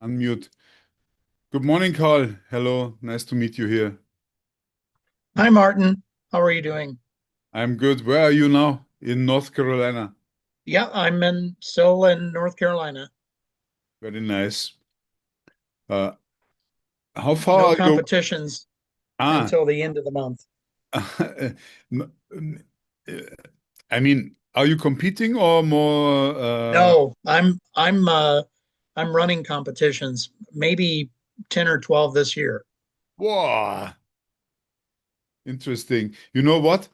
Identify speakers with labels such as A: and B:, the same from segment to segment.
A: Unmute. Good morning, Carl. Hello, nice to meet you here.
B: Hi, Martin. How are you doing?
A: I'm good. Where are you now? In North Carolina.
B: Yeah, still in North Carolina.
A: Very nice. Uh, how far
B: No
A: are you?
B: competitions
A: Ah,
B: until the end of the month.
A: n- n- uh, I mean, are you competing or more?
B: No, I'm running competitions, maybe 10 or 12 this year.
A: Wow, interesting. You know what?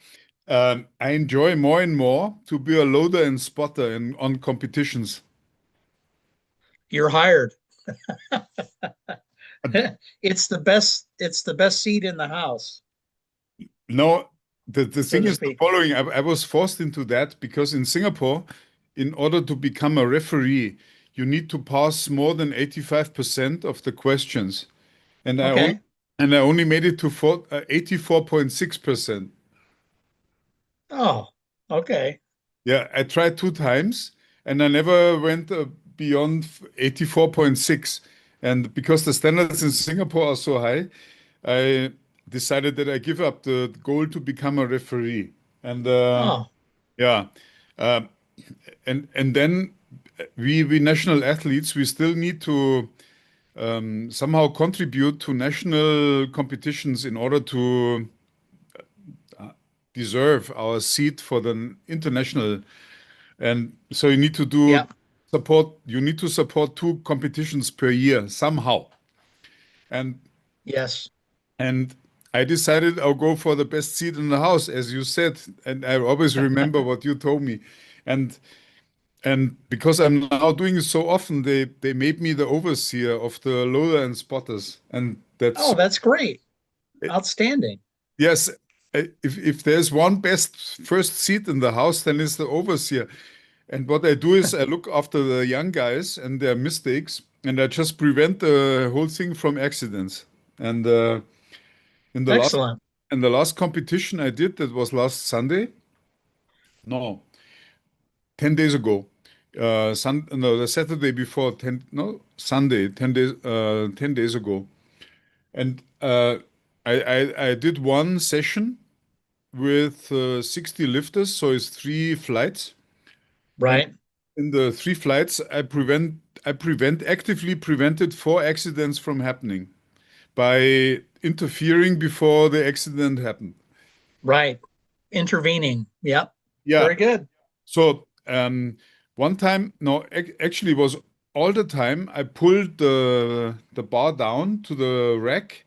A: I enjoy more and more to be a loader and spotter on competitions.
B: You're hired.
A: And
B: It's the best seat in the house,
A: No, the
B: so
A: thing
B: to
A: is the
B: speak.
A: following. I was forced into that because in Singapore, in order to become a referee, you need to pass more than 85% of the questions. And I only
B: Okay.
A: and I only made it to 84.6%.
B: Oh, okay.
A: Yeah, I tried two times and I never went beyond 84.6. And because the standards in Singapore are so high, I decided that I give up the goal to become a referee. And
B: Oh,
A: yeah. Um, and then we national athletes, we still need to somehow contribute to national competitions in order to deserve our seat for the international. And so you need to
B: yeah.
A: you need to support two competitions per year somehow. And
B: Yes.
A: and I decided I'll go for the best seat in the house, as you said. And I always remember what you told me. And And because I'm now doing it so often, they made me the overseer of the loader and spotters. And that's
B: Oh, that's great.
A: eh,
B: Outstanding.
A: yes. If there's one best first seat in the house, then it's the overseer. And what I do is I look after the young guys and their mistakes, and I just prevent the whole thing from accidents. And in the last
B: Excellent.
A: in the last competition I did, that was last Sunday. No, 10 days ago. No, the Saturday before 10, no, Sunday, 10 days ago. And I did one session with 60 lifters, so it's three flights. And
B: Right.
A: in the three flights, actively prevented four accidents from happening by interfering before the accident happened.
B: Right. Intervening. Yep.
A: Yeah.
B: Very good.
A: So one time, no, actually it was all the time. I pulled the bar down to the rack,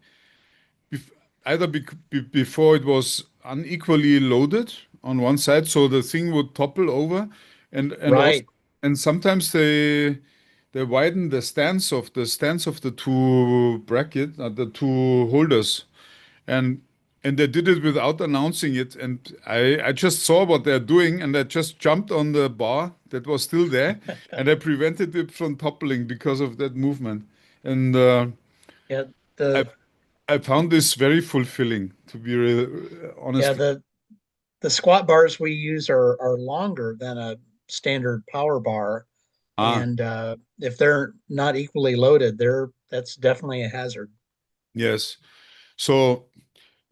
A: bef either before it was unequally loaded on one side, so the thing would topple over, and also
B: Right.
A: and sometimes they widen the stance of the two the two holders, and they did it without announcing it. And I just saw what they're doing, and I just jumped on the bar that was still there, and I prevented it from toppling because of that movement. And
B: Yeah.
A: I
B: The
A: I found this very fulfilling, to be
B: yeah,
A: honest.
B: the squat bars we use are longer than a standard power bar.
A: Ah,
B: And if they're not equally loaded, that's definitely a hazard.
A: yes. So,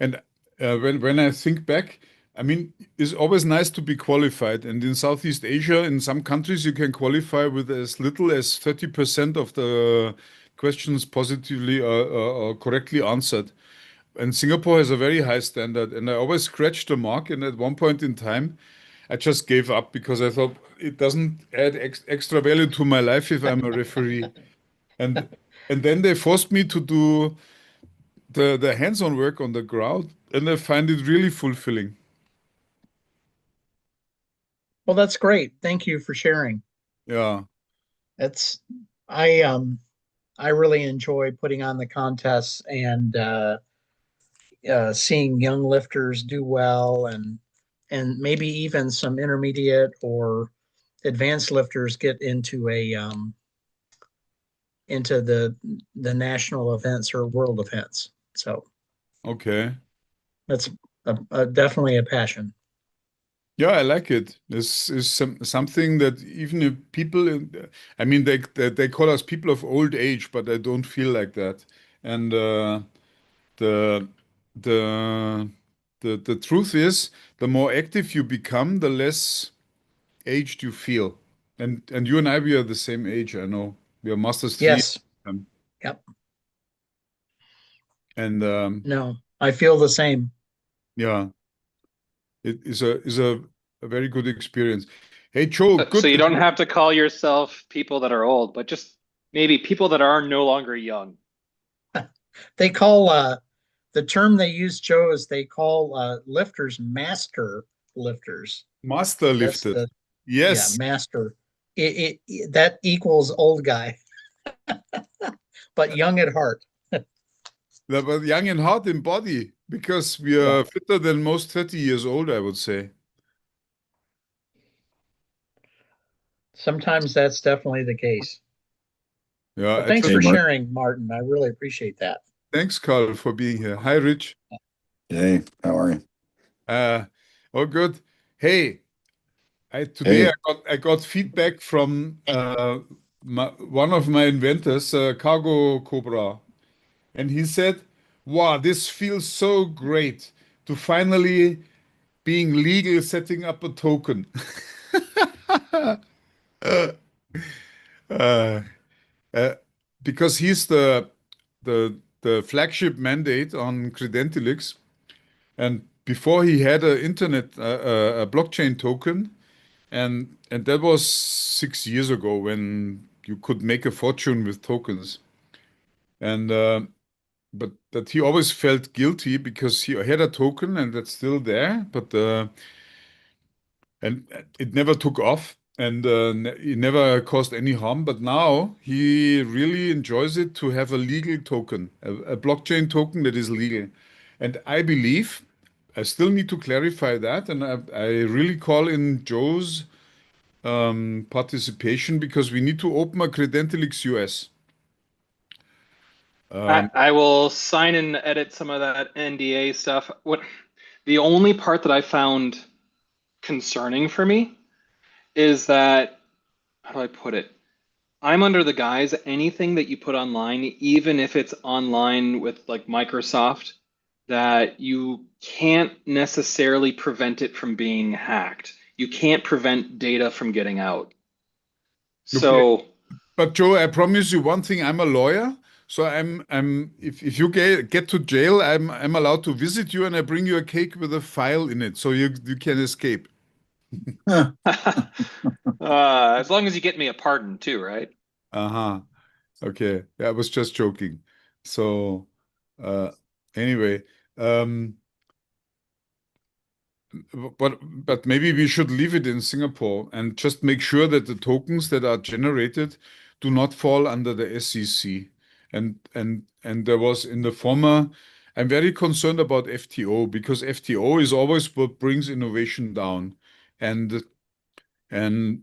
A: and when I think back, I mean, it's always nice to be qualified. And in Southeast Asia, in some countries, you can qualify with as little as 30% of the questions positively or correctly answered. And Singapore has a very high standard. And I always scratched the mark. And at one point in time, I just gave up because I thought it doesn't add extra value to my life if I'm a referee. And then they forced me to do the hands-on work on the ground, and I find it really fulfilling.
B: Well, that's great. Thank you for sharing.
A: Yeah.
B: It's I um I really enjoy putting on the contests and seeing young lifters do well, and maybe even some intermediate or advanced lifters get into the national events or world events. So
A: Okay.
B: that's definitely a passion.
A: Yeah, I like it. This is something that even if people, I mean, they call us people of old age, but I don't feel like that. And the the the truth is, the more active you become, the less aged you feel. And you and I, we are the same age. I know we are masters three,
B: Yes.
A: um,
B: Yep.
A: and
B: No, I feel the same.
A: yeah, it is a very good experience. Hey, Joe,
C: So
A: good.
C: you don't have to call yourself people that are old, but just maybe people that are no longer young.
B: They call the term they use, Joe, is they call lifters master lifters.
A: Master
B: That's
A: lifted.
B: the yeah,
A: Yes,
B: master. That equals old guy, but young at heart.
A: that was young in heart and body because we
B: Yeah.
A: are fitter than most 30 years old, I would say.
B: Sometimes that's definitely the case.
A: Yeah,
B: But
A: I
B: thanks
A: just
D: Hey,
B: for
D: Mark.
B: sharing, Martin. I really appreciate that.
A: thanks, Carl, for being here. Hi, Rich.
D: Hey, how are you?
A: Uh, all good. Hey, today
D: Hey,
A: I got feedback from one of my inventors, Cargo Cobra, and he said, "Wow, this feels so great to finally being legal setting up a token." Uh, uh, because he's the flagship mandate on Credentilix, and before he had a internet a blockchain token, and that was 6 years ago when you could make a fortune with tokens, and but that he always felt guilty because he had a token and that's still there, but and it never took off and it never caused any harm. But now he really enjoys it to have a legal token, a blockchain token that is legal. And I believe I still need to clarify that. And I really call in Joe's participation because we need to open a Credentilix US. Um,
C: I will sign and edit some of that NDA stuff. What the only part that I found concerning for me is that, how do I put it? I'm under the guise anything that you put online, even if it's online with like Microsoft, that you can't necessarily prevent it from being hacked. You can't prevent data from getting out.
A: okay.
C: So,
A: But Joe, I promise you one thing, I'm a lawyer. So I'm if you get to jail, I'm allowed to visit you and I bring you a cake with a file in it so you can escape.
C: as long as you get me a pardon too, right?
A: Uh-huh. Okay. Yeah, I was just joking. So uh anyway, um but maybe we should leave it in Singapore and just make sure that the tokens that are generated do not fall under the SEC. And there was in the former, I'm very concerned about FTO because FTO is always what brings innovation down. And and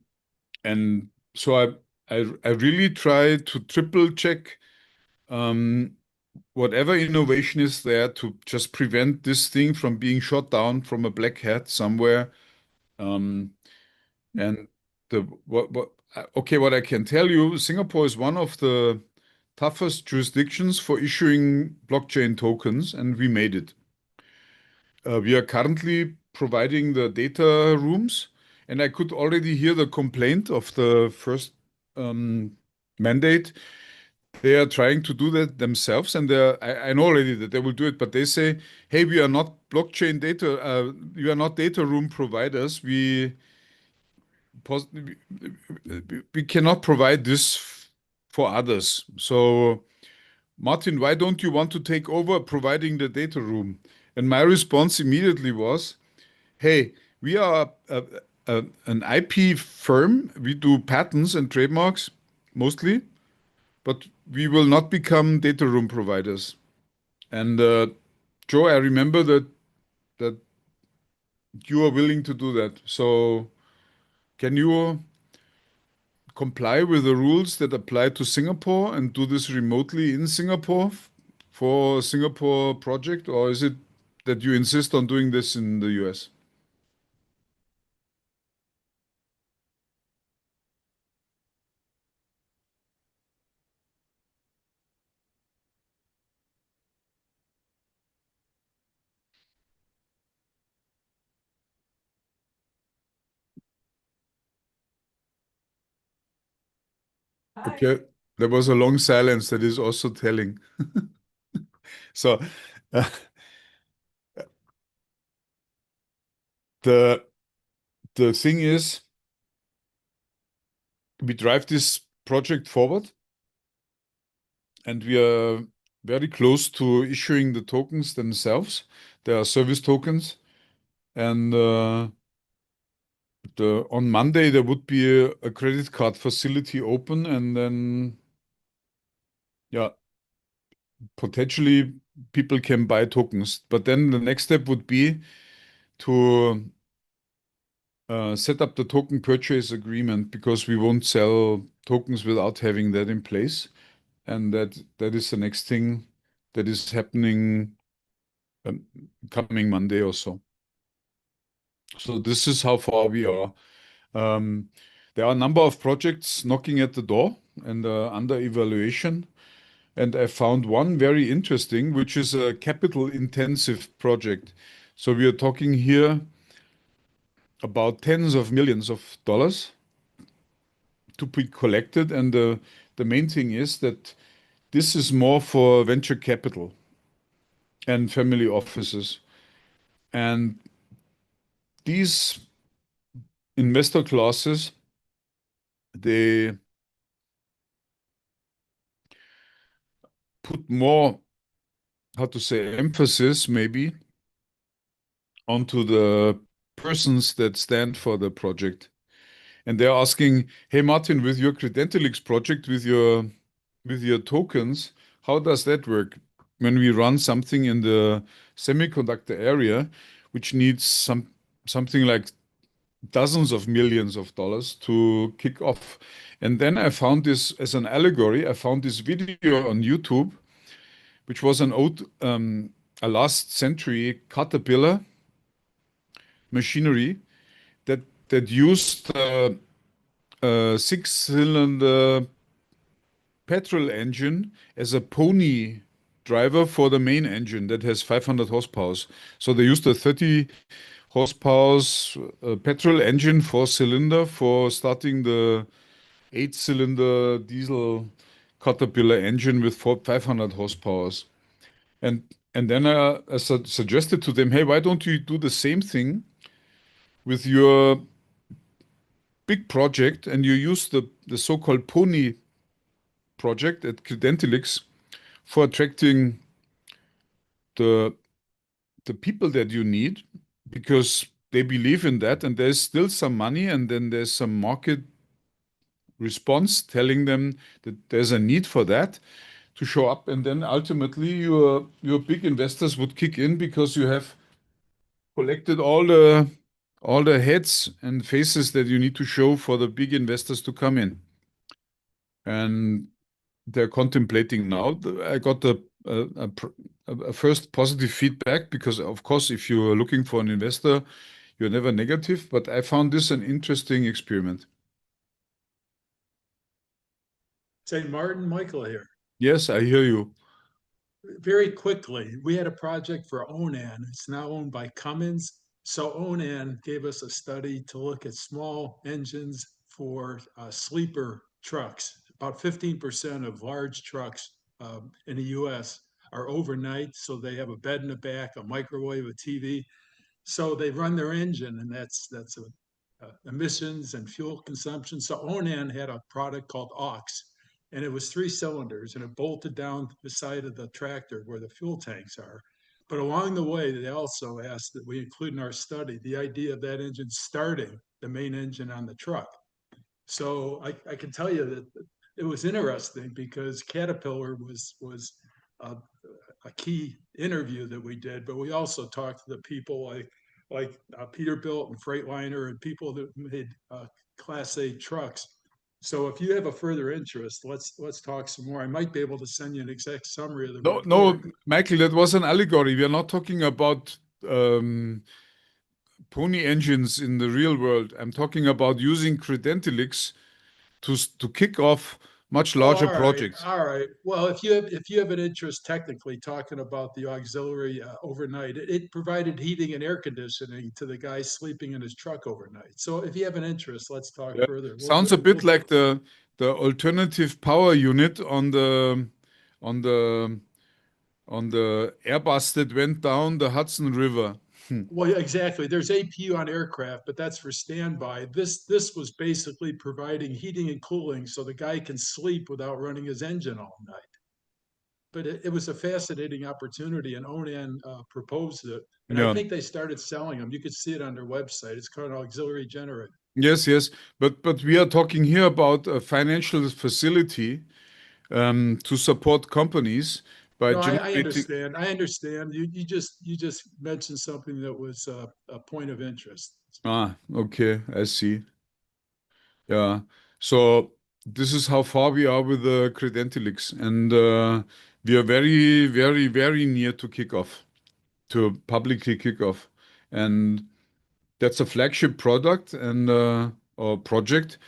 A: and so I really try to triple check um, whatever innovation is there to just prevent this thing from being shot down from a black hat somewhere. Um, and the what okay, what I can tell you, Singapore is one of the toughest jurisdictions for issuing blockchain tokens, and we made it. We are currently providing the data rooms, and I could already hear the complaint of the first mandate. They are trying to do that themselves, and I know already that they will do it, but they say, "Hey, we are not blockchain data. We are not data room providers. Pos- we cannot provide this for others. So, Martin, why don't you want to take over providing the data room?" And my response immediately was, "Hey, we are an IP firm. We do patents and trademarks mostly, but we will not become data room providers." And Joe, I remember that you are willing to do that. So, can you comply with the rules that apply to Singapore and do this remotely in Singapore for Singapore project, or is it that you insist on doing this in the US? Okay, there was a long silence that is also telling. So uh, the thing is, we drive this project forward, and we are very close to issuing the tokens themselves. They are service tokens, and on Monday there would be a credit card facility open, and then yeah, potentially people can buy tokens. But then the next step would be to set up the token purchase agreement, because we won't sell tokens without having that in place. And that is the next thing that is happening coming Monday or so. So this is how far we are. There are a number of projects knocking at the door and under evaluation. And I found one very interesting, which is a capital intensive project. So we are talking here about tens of millions of dollars to be collected. And the main thing is that this is more for venture capital and family offices. And these investor classes, they put more, how to say, emphasis maybe onto the persons that stand for the project. And they're asking, hey, Martin, with your Credentialix project, with your tokens, how does that work when we run something in the semiconductor area, which needs something like dozens of millions of dollars to kick off? And then I found this as an allegory. I found this video on YouTube, which was a last century Caterpillar machinery that used a six-cylinder petrol engine as a pony driver for the main engine that has 500 horsepower. So they used a 30 horsepower petrol engine, four-cylinder, for starting the eight-cylinder diesel Caterpillar engine with 500 horsepower. And then I suggested to them, hey, why don't you do the same thing with your big project, and you use the so-called pony project at Credentialix for attracting the people that you need, because they believe in that, and there's still some money, and then there's some market response telling them that there's a need for that to show up, and then ultimately your big investors would kick in, because you have collected all the heads and faces that you need to show for the big investors to come in. And they're contemplating now. I got a first positive feedback, because of course, if you're looking for an investor, you're never negative, but I found this an interesting experiment.
E: St. Martin, Michael here.
A: Yes, I hear you.
E: Very quickly, we had a project for Onan. It's now owned by Cummins. So Onan gave us a study to look at small engines for sleeper trucks. About 15% of large trucks in the US are overnight. So they have a bed in the back, a microwave, a TV. So they run their engine, and that's emissions and fuel consumption. So Onan had a product called aux, and it was 3 cylinders, and it bolted down the side of the tractor where the fuel tanks are. But along the way, they also asked that we include in our study the idea of that engine starting the main engine on the truck. So I can tell you that it was interesting, because Caterpillar was a key interview that we did, but we also talked to the people like Peterbilt and Freightliner and people that made Class A trucks. So if you have a further interest, let's talk some more. I might be able to send you an exact summary of the report.
A: No, Michael, that was an allegory. We are not talking about pony engines in the real world. I'm talking about using Credentialix to kick off much
E: Oh,
A: larger
E: all right,
A: projects.
E: all right. Well, if you have an interest technically talking about the auxiliary overnight, it provided heating and air conditioning to the guy sleeping in his truck overnight. So if you have an interest, let's talk
A: Yeah.
E: further.
A: Sounds a bit like the alternative power unit on the on the Airbus that went down the Hudson River.
E: Well, yeah, exactly. There's APU on aircraft, but that's for standby. This was basically providing heating and cooling so the guy can sleep without running his engine all night. But it was a fascinating opportunity, and Onan proposed it. And I
A: Yeah.
E: think they started selling them. You could see it on their website. It's called auxiliary generator.
A: Yes, yes. But we are talking here about a financial facility to support companies by
E: No, I
A: generating.
E: understand. I understand. You just mentioned something that was a point of interest.
A: Ah, okay, I see. Yeah. So this is how far we are with the Credentilix, and we are very, very, very near to kick off, to publicly kick off, and that's a flagship product and or project,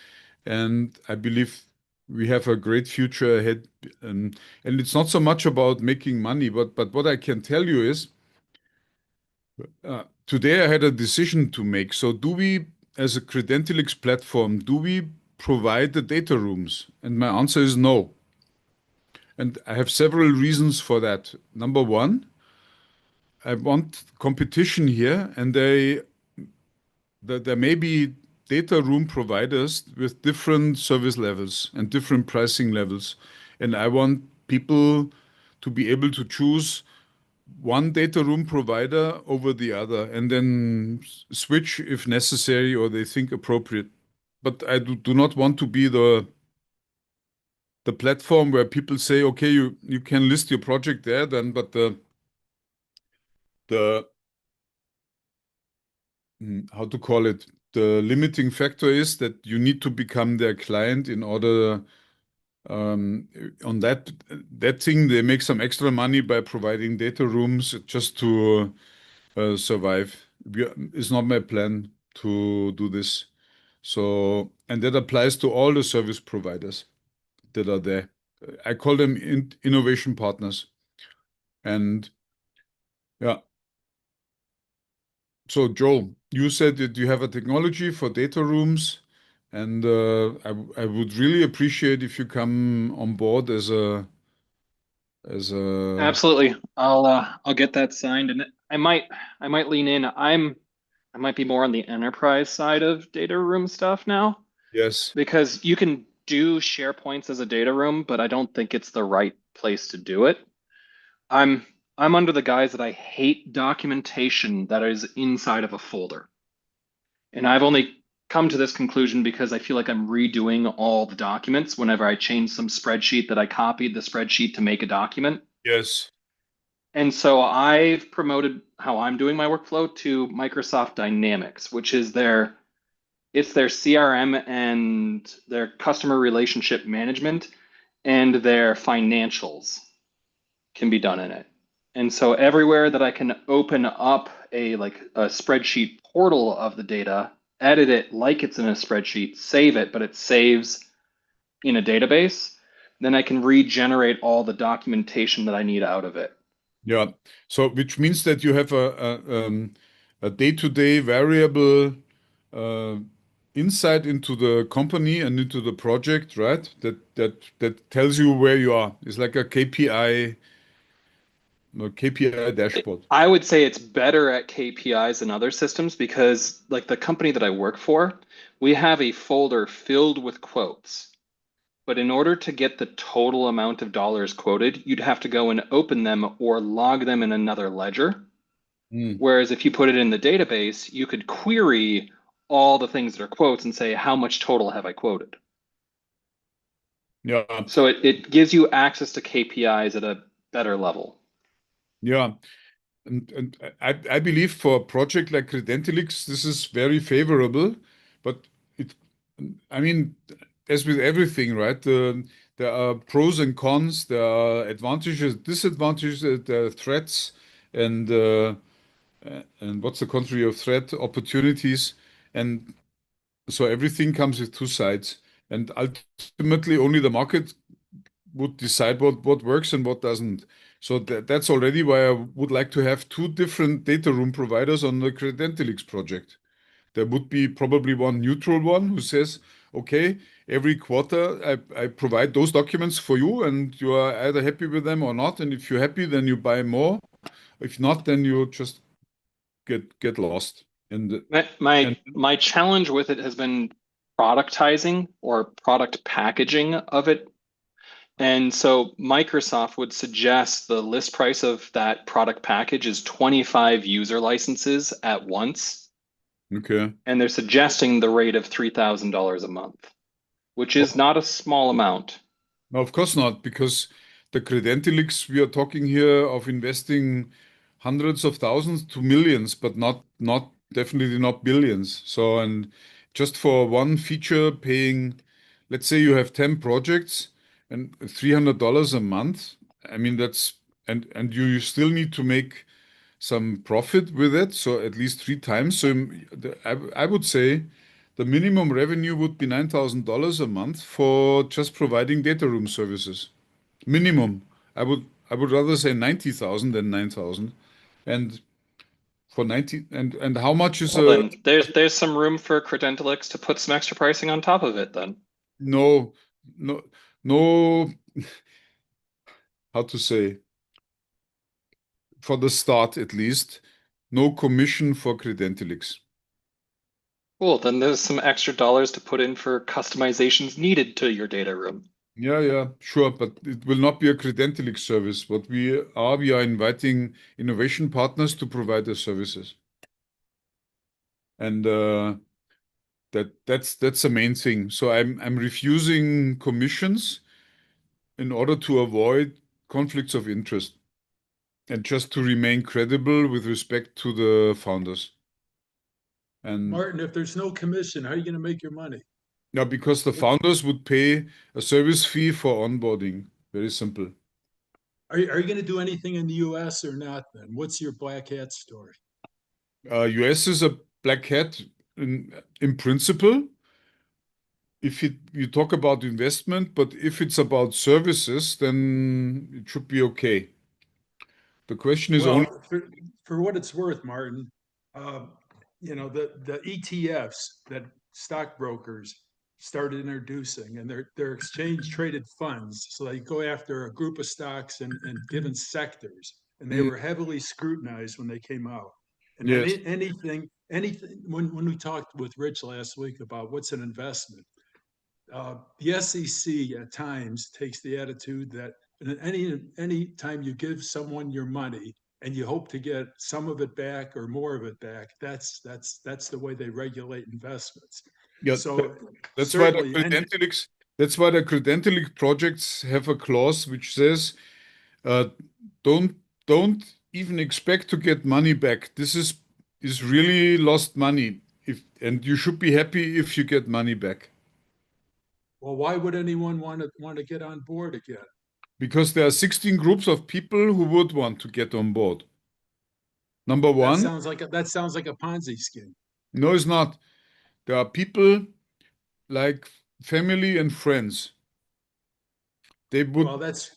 A: and I believe we have a great future ahead. And it's not so much about making money, but what I can tell you is today I had a decision to make. So do we, as a Credentilix platform, do we provide the data rooms? And my answer is no. And I have several reasons for that. Number one, I want competition here, and there may be data room providers with different service levels and different pricing levels. And I want people to be able to choose one data room provider over the other and then switch if necessary or they think appropriate. But I do not want to be the platform where people say, okay, you can list your project there then, but the how to call it, the limiting factor is that you need to become their client in order on that thing they make some extra money by providing data rooms just to survive. It's not my plan to do this. So, and that applies to all the service providers that are there. I call them innovation partners. And yeah. So, Joel, you said that you have a technology for data rooms, and I would really appreciate if you come on board as a
C: Absolutely. I'll get that signed, and I might lean in. I might be more on the enterprise side of data room stuff now
A: yes,
C: because you can do SharePoints as a data room, but I don't think it's the right place to do it. I'm I'm under the guise that I hate documentation that is inside of a folder. And I've only come to this conclusion because I feel like I'm redoing all the documents whenever I change some spreadsheet that I copied the spreadsheet to make a document.
A: yes,
C: And so I've promoted how I'm doing my workflow to Microsoft Dynamics, which is their CRM and their customer relationship management and their financials can be done in it. And so everywhere that I can open up a spreadsheet portal of the data, edit it like it's in a spreadsheet, save it, but it saves in a database, then I can regenerate all the documentation that I need out of it.
A: yeah. So, which means that you have a day-to-day variable uh, insight into the company and into the project, right? That tells you where you are. It's like a KPI dashboard.
C: I would say it's better at KPIs than other systems because, like the company that I work for, we have a folder filled with quotes. But in order to get the total amount of dollars quoted, you'd have to go and open them or log them in another ledger.
A: Mm.
C: Whereas if you put it in the database, you could query all the things that are quotes and say, how much total have I quoted?
A: Yeah,
C: So it gives you access to KPIs at a better level.
A: yeah. And I believe for a project like Credentilix, this is very favorable, but I mean, as with everything, right? There are pros and cons, there are advantages, disadvantages, there are threats, and what's the contrary of threat? Opportunities. And so everything comes with two sides. And ultimately, only the market would decide what works and what doesn't. So that's already why I would like to have two different data room providers on the Credentialix project. There would be probably one neutral one who says, okay, every quarter I provide those documents for you, and you are either happy with them or not. And if you're happy, then you buy more. If not, then you just get lost. And
C: My challenge with it has been productizing or product packaging of it. And so Microsoft would suggest the list price of that product package is 25 user licenses at once.
A: okay.
C: And they're suggesting the rate of $3,000 a month, which is not a small amount.
A: No, of course not, because the Credentialix, we are talking here of investing hundreds of thousands to millions, but not definitely not billions. So, and just for one feature paying, let's say you have 10 projects and $300 a month. I mean, and you still need to make some profit with it. So at least 3 times. So I would say the minimum revenue would be $9,000 a month for just providing data room services. Minimum. I would rather say 90,000 than 9,000. And for 90 and how much is
C: Well, then there's some room for Credentialix to put some extra pricing on top of it then.
A: no, no, how to say, for the start at least, no commission for Credentialix.
C: Cool, then there's some extra dollars to put in for customizations needed to your data room.
A: Yeah, sure, but it will not be a Credentialix service. What we are inviting innovation partners to provide the services. And that's the main thing. So I'm refusing commissions in order to avoid conflicts of interest and just to remain credible with respect to the founders. And
E: Martin, if there's no commission, how are you going to make your money?
A: yeah, because the founders would pay a service fee for onboarding. Very simple.
E: Are you going to do anything in the US or not then? What's your black hat story?
A: US is a black hat in principle. If you talk about investment, but if it's about services, then it should be okay. The question is only
E: for what it's worth, Martin, the ETFs that stockbrokers started introducing, and they're exchange traded funds. So they go after a group of stocks in given sectors, and they were heavily scrutinized when they came out. And
A: yes.
E: anything when we talked with Rich last week about what's an investment, the SEC at times takes the attitude that any time you give someone your money and you hope to get some of it back or more of it back, that's the way they regulate investments.
A: Yeah,
E: so
A: that's why the Credentialix projects have a clause which says, don't even expect to get money back. This is really lost money. And you should be happy if you get money back.
E: Well, why would anyone want to get on board again?
A: Because there are 16 groups of people who would want to get on board. Number one.
E: That sounds like a Ponzi scheme.
A: No, it's not. There are people like family and friends. They would.
E: Well, that's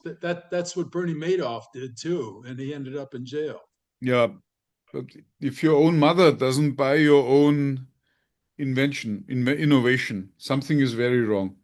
E: what Bernie Madoff did too, and he ended up in jail.
A: Yeah, but if your own mother doesn't buy your own innovation, something is very wrong.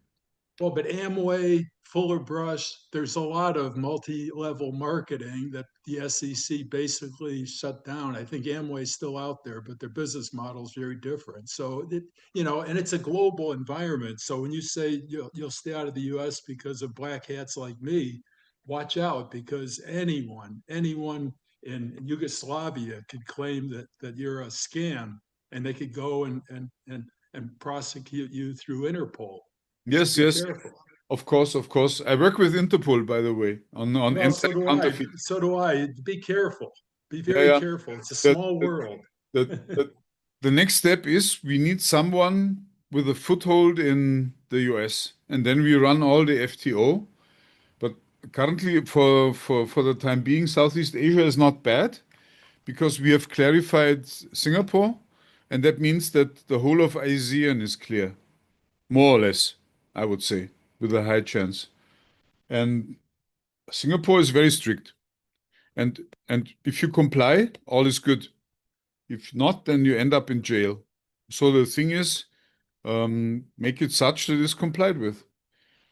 E: Well, but Amway, Fuller Brush, there's a lot of multi-level marketing that the SEC basically shut down. I think Amway's still out there, but their business model is very different. So, and it's a global environment. So when you say you'll stay out of the US because of black hats like me, watch out, because anyone in Yugoslavia could claim that you're a scam, and they could go and prosecute you through Interpol.
A: Yes.
E: Careful.
A: Of course. I work with Interpol, by the way, on
E: well, so do I. Be careful. Be very careful. It's a small world.
A: The next step is we need someone with a foothold in the US, and then we run all the FTO. But currently, for the time being, Southeast Asia is not bad because we have clarified Singapore, and that means that the whole of ASEAN is clear, more or less. I would say, with a high chance. And Singapore is very strict. And if you comply, all is good. If not, then you end up in jail. So the thing is, make it such that it's complied with.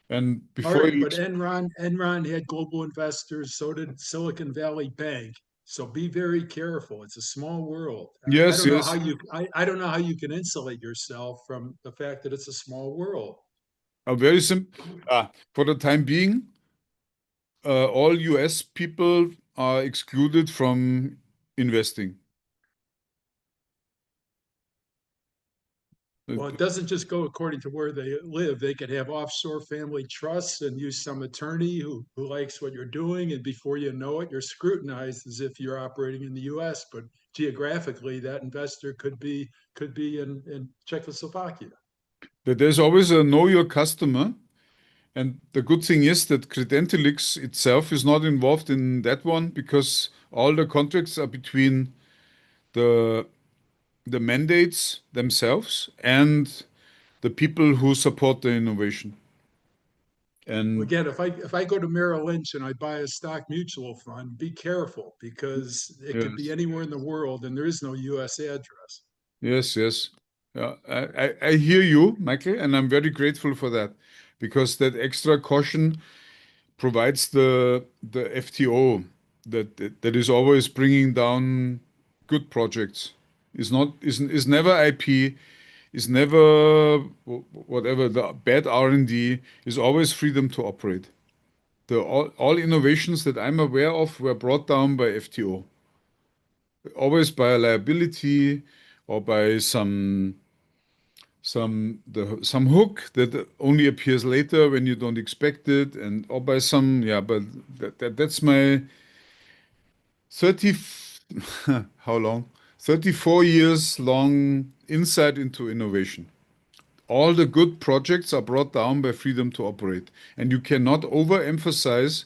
A: And
E: All
A: before
E: right,
A: you,
E: but Enron had global investors, so did Silicon Valley Bank. So be very careful. It's a small world. I
A: yes,
E: don't know how
A: yes,
E: I don't know how you can insulate yourself from the fact that it's a small world.
A: very simple. For the time being, all US people are excluded from investing.
E: Well, it doesn't just go according to where they live. They could have offshore family trusts and use some attorney who likes what you're doing. And before you know it, you're scrutinized as if you're operating in the US. But geographically, that investor could be in Czechoslovakia.
A: But there's always a know your customer. And the good thing is that Credentilix itself is not involved in that one because all the contracts are between the mandates themselves and the people who support the innovation. And
E: Again, if I go to Merrill Lynch and I buy a stock mutual fund, be careful because it could be
A: yes,
E: anywhere in the world and there is no US address.
A: yes, yes. Yeah, I hear you, Michael, and I'm very grateful for that because that extra caution provides the FTO that is always bringing down good projects. Is never IP, is never whatever the bad R&D, is always freedom to operate. All innovations that I'm aware of were brought down by FTO, always by a liability or by some hook that only appears later when you don't expect it, and or by some, yeah, but that's my 30 how long, 34 years long insight into innovation. All the good projects are brought down by freedom to operate, and you cannot overemphasize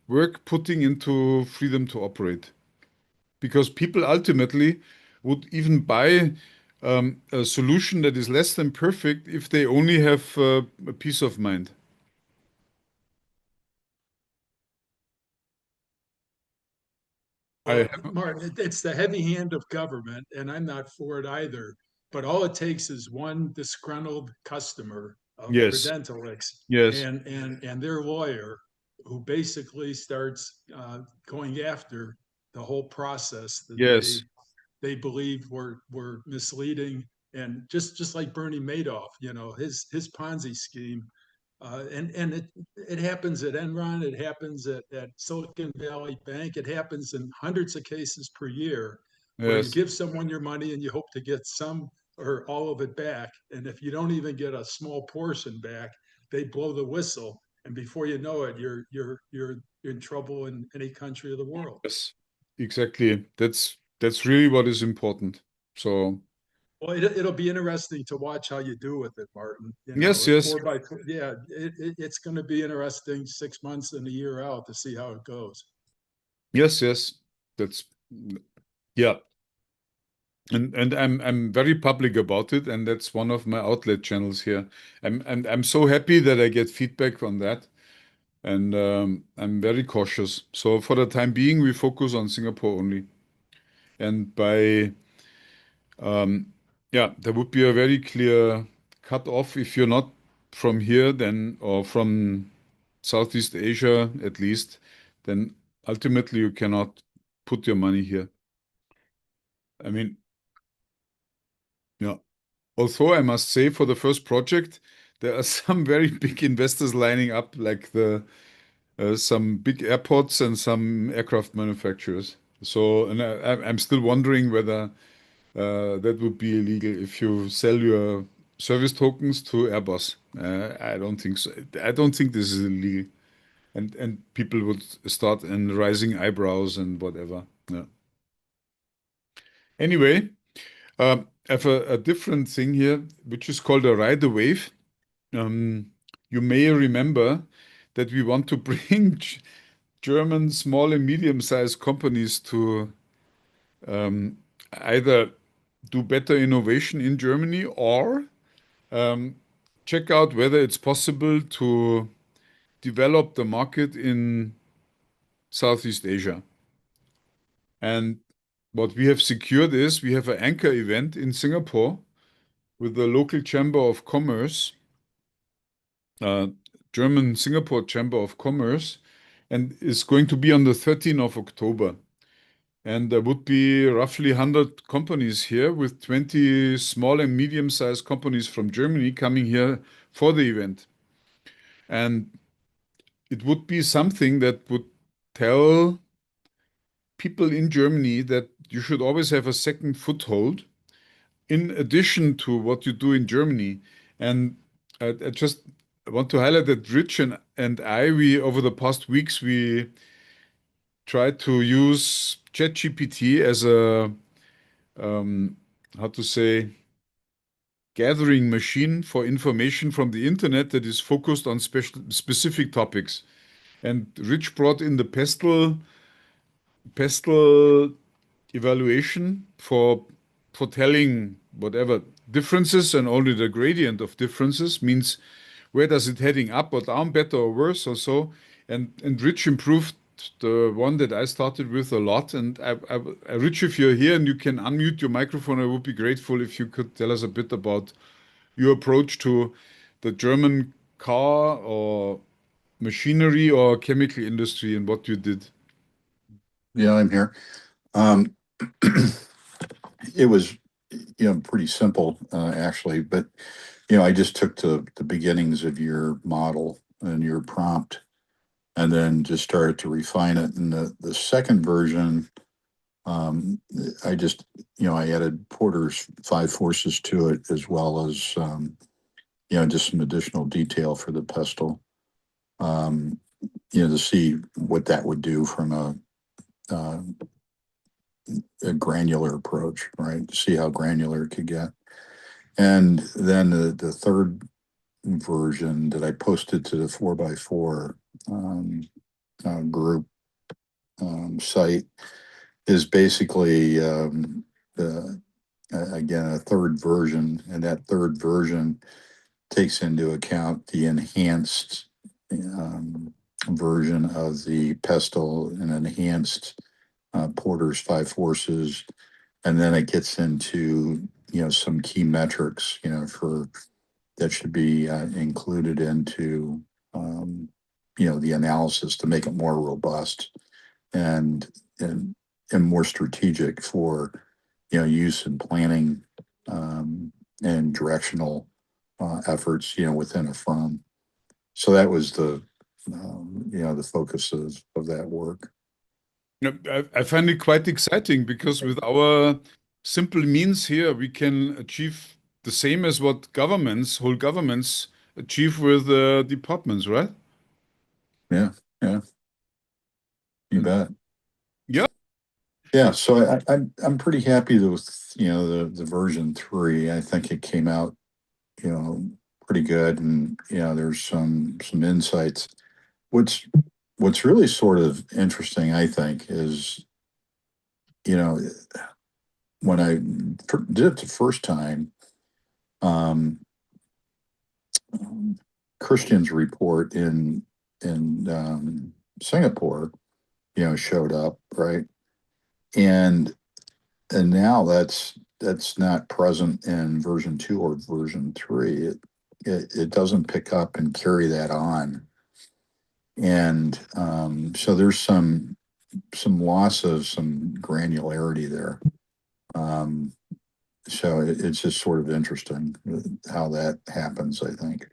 A: work putting into freedom to operate because people ultimately would even buy a solution that is less than perfect if they only have a peace of mind. I
E: Well, Martin, it's the heavy hand of government, and I'm not for it either. But all it takes is one disgruntled customer of
A: yes,
E: Credentilix
A: yes,
E: and their lawyer who basically starts going after the whole process that
A: yes,
E: they believe were misleading. And just like Bernie Madoff, his Ponzi scheme, and it happens at Enron, it happens at Silicon Valley Bank, it happens in hundreds of cases per year, where you
A: yes,
E: give someone your money and you hope to get some or all of it back, and if you don't even get a small portion back, they blow the whistle, and before you know it, you're in trouble in any country of the world.
A: yes, exactly. That's really what is important. So
E: Well, it'll be interesting to watch how you do with it, Martin.
A: yes,
E: It's
A: yes,
E: 4 by 4. Yeah, it's going to be interesting 6 months and a year out to see how it goes.
A: yes, yes. That's yeah. And I'm very public about it, and that's one of my outlet channels here. I'm so happy that I get feedback on that, and I'm very cautious. So for the time being, we focus on Singapore only, and by yeah, there would be a very clear cut off if you're not from here, then or from Southeast Asia at least, then ultimately you cannot put your money here. I mean, yeah. Although I must say, for the first project, there are some very big investors lining up, like the some big airports and some aircraft manufacturers. So, and I'm still wondering whether that would be illegal if you sell your service tokens to Airbus. I don't think so. I don't think this is illegal, and people would start and rising eyebrows and whatever. Yeah. Anyway. I have a different thing here, which is called a ride the wave. You may remember that we want to bring German small and medium-sized companies to either do better innovation in Germany or check out whether it's possible to develop the market in Southeast Asia. And what we have secured is we have an anchor event in Singapore with the local Chamber of Commerce, German Singapore Chamber of Commerce, and it's going to be on the 13th of October. And there would be roughly 100 companies here with 20 small and medium-sized companies from Germany coming here for the event. And it would be something that would tell people in Germany that you should always have a second foothold in addition to what you do in Germany. And I just want to highlight that Rich and I, we over the past weeks, we tried to use ChatGPT as a, how to say, gathering machine for information from the internet that is focused on specific topics. And Rich brought in the pestle evaluation for telling whatever differences, and only the gradient of differences means where does it heading up or down, better or worse or so. And Rich improved the one that I started with a lot. And Rich, if you're here and you can unmute your microphone, I would be grateful if you could tell us a bit about your approach to the German car or machinery or chemical industry and what you did.
D: Yeah, I'm here. It was, pretty simple, actually, but, I just took the beginnings of your model and your prompt and then just started to refine it. And the second version, I just, I added Porter's 5 forces to it, as well as, just some additional detail for the pestle, to see what that would do from a granular approach, right? To see how granular it could get. And then the third version that I posted to the 4x4 group site is basically, again, a third version. And that third version takes into account the enhanced version of the pestle and enhanced Porter's 5 forces, and then it gets into some key metrics for that should be included into the analysis to make it more robust and more strategic for use in planning and directional efforts within a firm. So that was the focus of that work.
A: I find it quite exciting because with our simple means here, we can achieve the same as what whole governments achieve with departments, right?
D: Yeah, you bet.
A: Yeah.
D: Yeah, so I'm pretty happy with the version 3. I think it came out pretty good, and there's some insights. What's really sort of interesting, I think, is when I did it the first time, Christian's report in Singapore, showed up, right? And now that's not present in version 2 or version 3. It doesn't pick up and carry that on. And so there's some loss of some granularity there. So it's just sort of interesting how that happens, I think.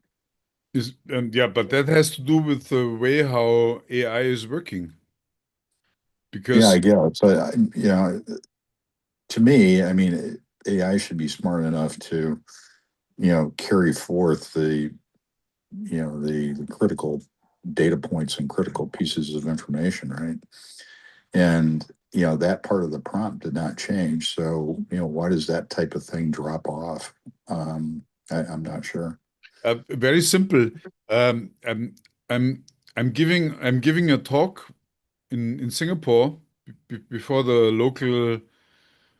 A: Yeah, but that has to do with the way how AI is working. Because
D: yeah, I guess. To me, I mean, AI should be smart enough to, carry forth the critical data points and critical pieces of information, right? And that part of the prompt did not change. So why does that type of thing drop off? I'm not sure.
A: Very simple. I'm giving a talk in Singapore before the local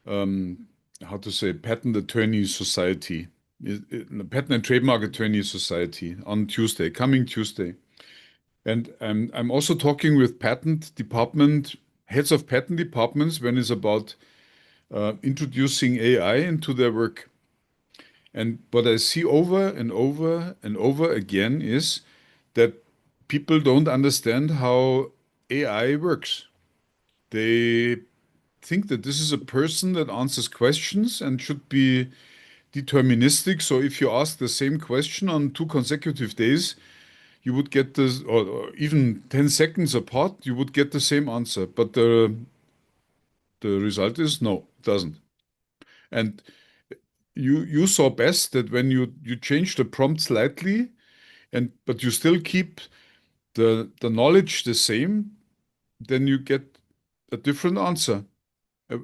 A: how to say patent attorney society, in the Patent and Trademark Attorney Society on Tuesday, coming Tuesday. And I'm also talking with patent department, heads of patent departments when it's about introducing AI into their work. And what I see over and over and over again is that people don't understand how AI works. They think that this is a person that answers questions and should be deterministic. So if you ask the same question on 2 consecutive days, you would get this, or even 10 seconds apart, you would get the same answer. But the result is no, it doesn't. And you saw best that when you change the prompt slightly, but you still keep the knowledge the same, then you get a different answer.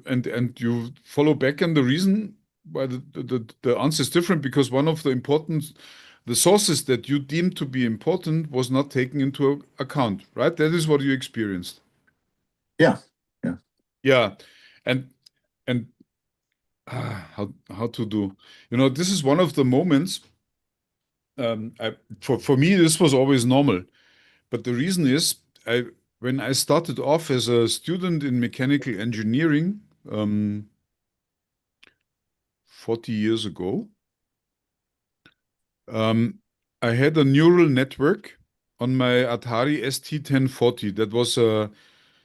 A: And you follow back, and the reason why the answer is different, because one of the sources that you deemed to be important was not taken into account, right? That is what you experienced.
D: Yeah.
A: Yeah. And how to do, this is one of the moments, for me, this was always normal. But the reason is, when I started off as a student in mechanical engineering, 40 years ago, I had a neural network on my Atari ST1040. That was a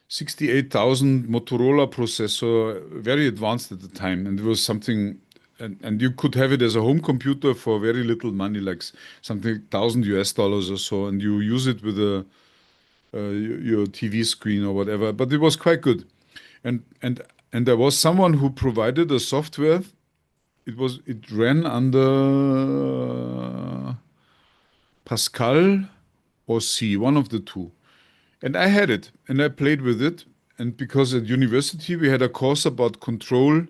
A: 68,000 Motorola processor, very advanced at the time. And it was something, and you could have it as a home computer for very little money, like something $1,000 or so. And you use it with your TV screen or whatever. But it was quite good. And there was someone who provided a software. It ran under Pascal or C, one of the two. And I had it, and I played with it. And because at university we had a course about control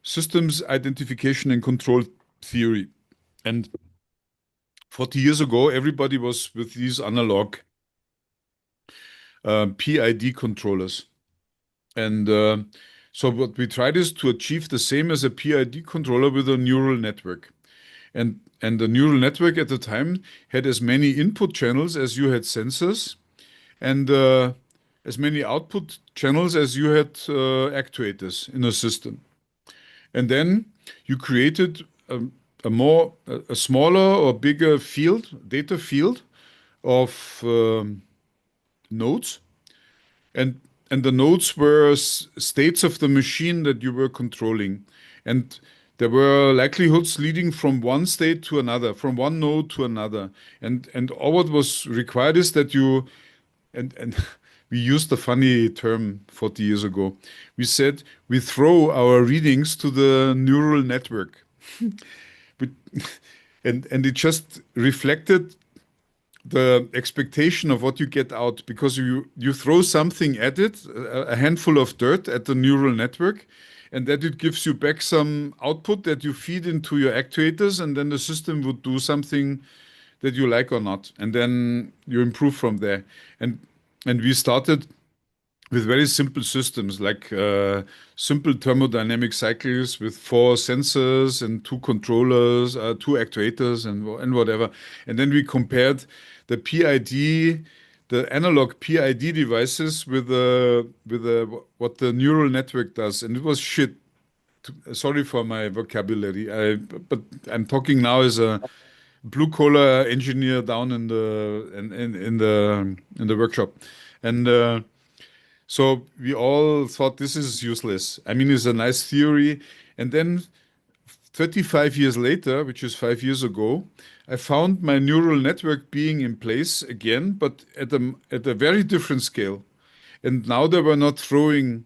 A: systems, identification, and control theory. And 40 years ago, everybody was with these analog PID controllers. And so what we tried is to achieve the same as a PID controller with a neural network. And the neural network at the time had as many input channels as you had sensors, and as many output channels as you had actuators in a system. And then you created a smaller or bigger data field of nodes, and the nodes were states of the machine that you were controlling. And there were likelihoods leading from one state to another, from one node to another. And all what was required is that and we used a funny term 40 years ago. We said we throw our readings to the neural network. And it just reflected the expectation of what you get out, because you throw something at it, a handful of dirt at the neural network, and that it gives you back some output that you feed into your actuators, and then the system would do something that you like or not, and then you improve from there. And we started with very simple systems, like simple thermodynamic cycles with 4 sensors and 2 controllers, 2 actuators, and whatever. And then we compared the PID, the analog PID devices with what the neural network does, and it was shit. Sorry for my vocabulary, but I'm talking now as a blue-collar engineer down in the workshop, and so we all thought this is useless. I mean, it's a nice theory. And then 35 years later, which is 5 years ago, I found my neural network being in place again, but at a very different scale. And now they were not throwing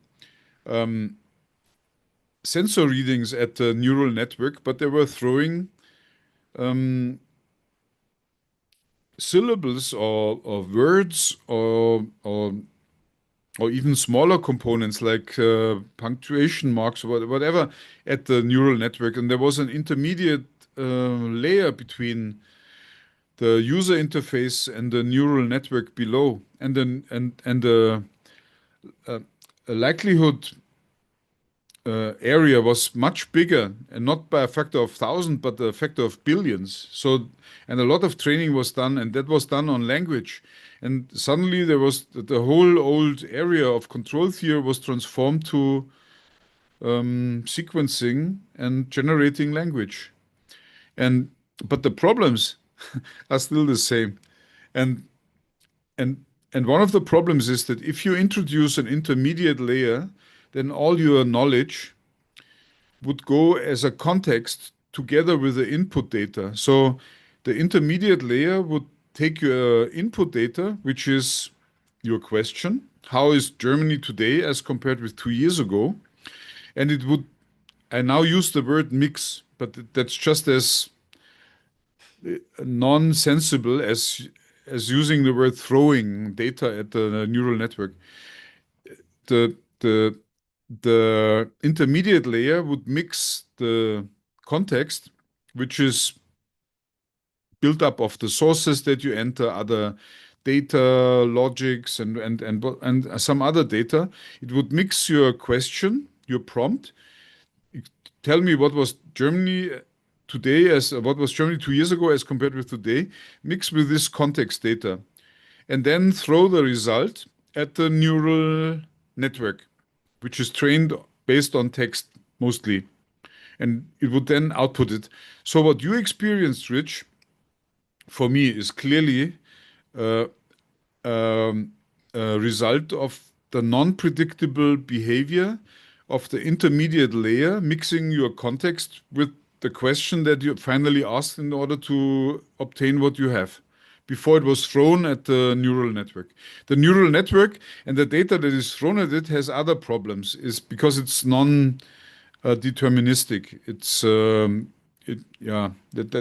A: sensor readings at the neural network, but they were throwing syllables or words or even smaller components like punctuation marks or whatever at the neural network. And there was an intermediate layer between the user interface and the neural network below, and a likelihood area was much bigger, and not by a factor of 1,000, but a factor of billions. So, and a lot of training was done, and that was done on language. And suddenly there was the whole old area of control theory was transformed to sequencing and generating language. But the problems are still the same. And one of the problems is that if you introduce an intermediate layer, then all your knowledge would go as a context together with the input data. So the intermediate layer would take your input data, which is your question, how is Germany today as compared with 2 years ago? And it would, I now use the word mix, but that's just as non-sensible as using the word throwing data at the neural network. The intermediate layer would mix the context, which is built up of the sources that you enter, other data, logics, and some other data. It would mix your question, your prompt. Tell me what was Germany today what was Germany 2 years ago as compared with today, mix with this context data, and then throw the result at the neural network, which is trained based on text mostly, and it would then output it. So what you experienced, Rich, for me is clearly a result of the non-predictable behavior of the intermediate layer, mixing your context with the question that you finally asked in order to obtain what you have, before it was thrown at the neural network. The neural network and the data that is thrown at it has other problems, is because it's non-deterministic.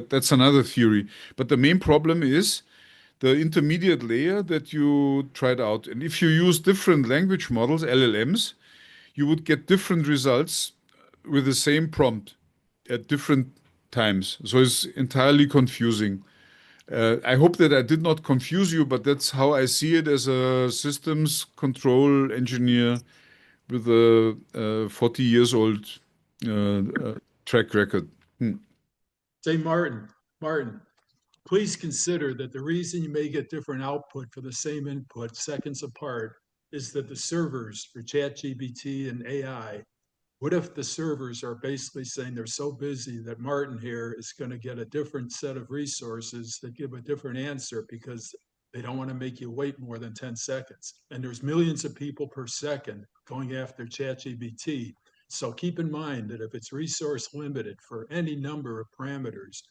A: That's another theory. But the main problem is the intermediate layer that you tried out. And if you use different language models, LLMs, you would get different results with the same prompt at different times. So it's entirely confusing. I hope that I did not confuse you, but that's how I see it as a systems control engineer with a 40 years old track record.
E: Say, Martin, please consider that the reason you may get different output for the same input seconds apart is that the servers for ChatGPT and AI, what if the servers are basically saying they're so busy that Martin here is going to get a different set of resources that give a different answer because they don't want to make you wait more than 10 seconds. And there's millions of people per second going after ChatGPT. So keep in mind that if it's resource limited for any number of parameters,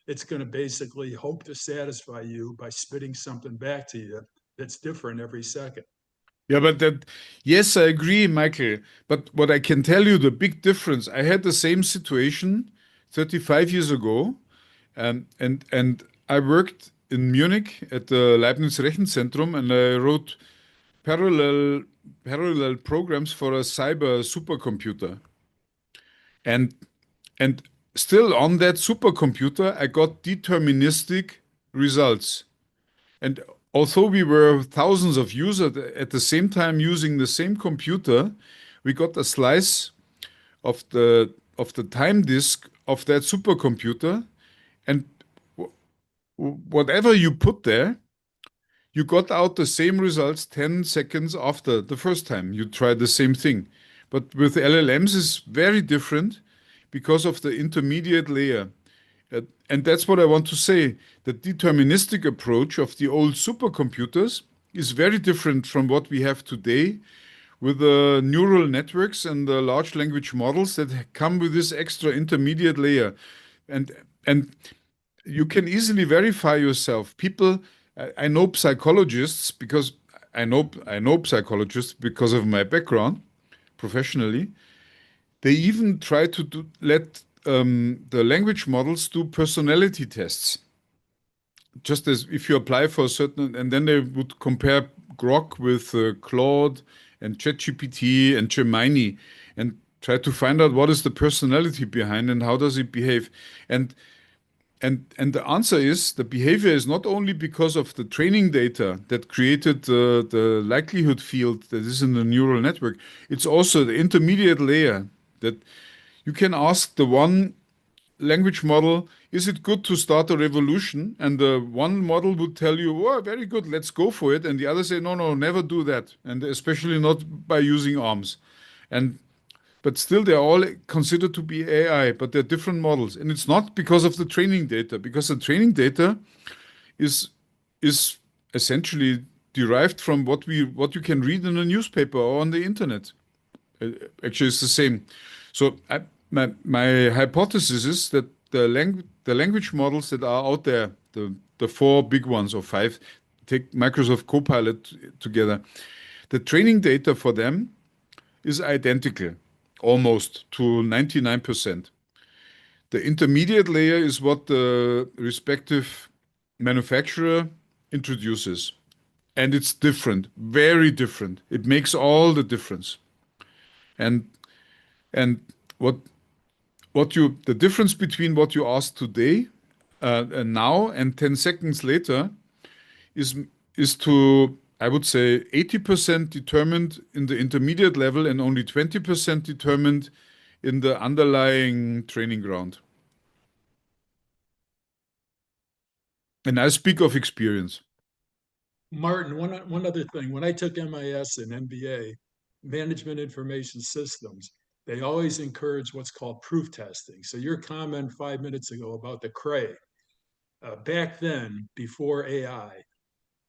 E: it's going to basically hope to satisfy you by spitting something back to you that's different every second.
A: Yeah, but yes, I agree, Michael. But what I can tell you, the big difference, I had the same situation 35 years ago, and I worked in Munich at the Leibniz Rechenzentrum, and I wrote parallel programs for a cyber supercomputer. And still on that supercomputer, I got deterministic results. And although we were thousands of users at the same time using the same computer, we got a slice of the time disk of that supercomputer, and whatever you put there, you got out the same results 10 seconds after the first time you tried the same thing. But with LLMs, it's very different because of the intermediate layer. And that's what I want to say. The deterministic approach of the old supercomputers is very different from what we have today with the neural networks and the large language models that come with this extra intermediate layer. And you can easily verify yourself. People, I know psychologists because I know psychologists because of my background professionally. They even try to let the language models do personality tests. Just as if you apply for a certain, and then they would compare Grok with Claude and ChatGPT and Gemini and try to find out what is the personality behind and how does it behave. And the answer is the behavior is not only because of the training data that created the likelihood field that is in the neural network, it's also the intermediate layer that you can ask the one language model, is it good to start a revolution? And the one model would tell you, oh, very good, let's go for it. And the other say, no, no, never do that. And especially not by using arms. But still, they're all considered to be AI, but they're different models. And it's not because of the training data, because the training data is essentially derived from what you can read in a newspaper or on the internet. Actually, it's the same. So my hypothesis is that the language models that are out there, the four big ones or five, take Microsoft Copilot together, the training data for them is identical, almost to 99%. The intermediate layer is what the respective manufacturer introduces. And it's different, very different. It makes all the difference. And the difference between what you ask today and now and 10 seconds later is to, I would say, 80% determined in the intermediate level and only 20% determined in the underlying training ground. And I speak of experience.
E: Martin, one other thing. When I took MIS and MBA, Management Information Systems, they always encourage what's called proof testing. So your comment 5 minutes ago about the Cray, back then, before AI,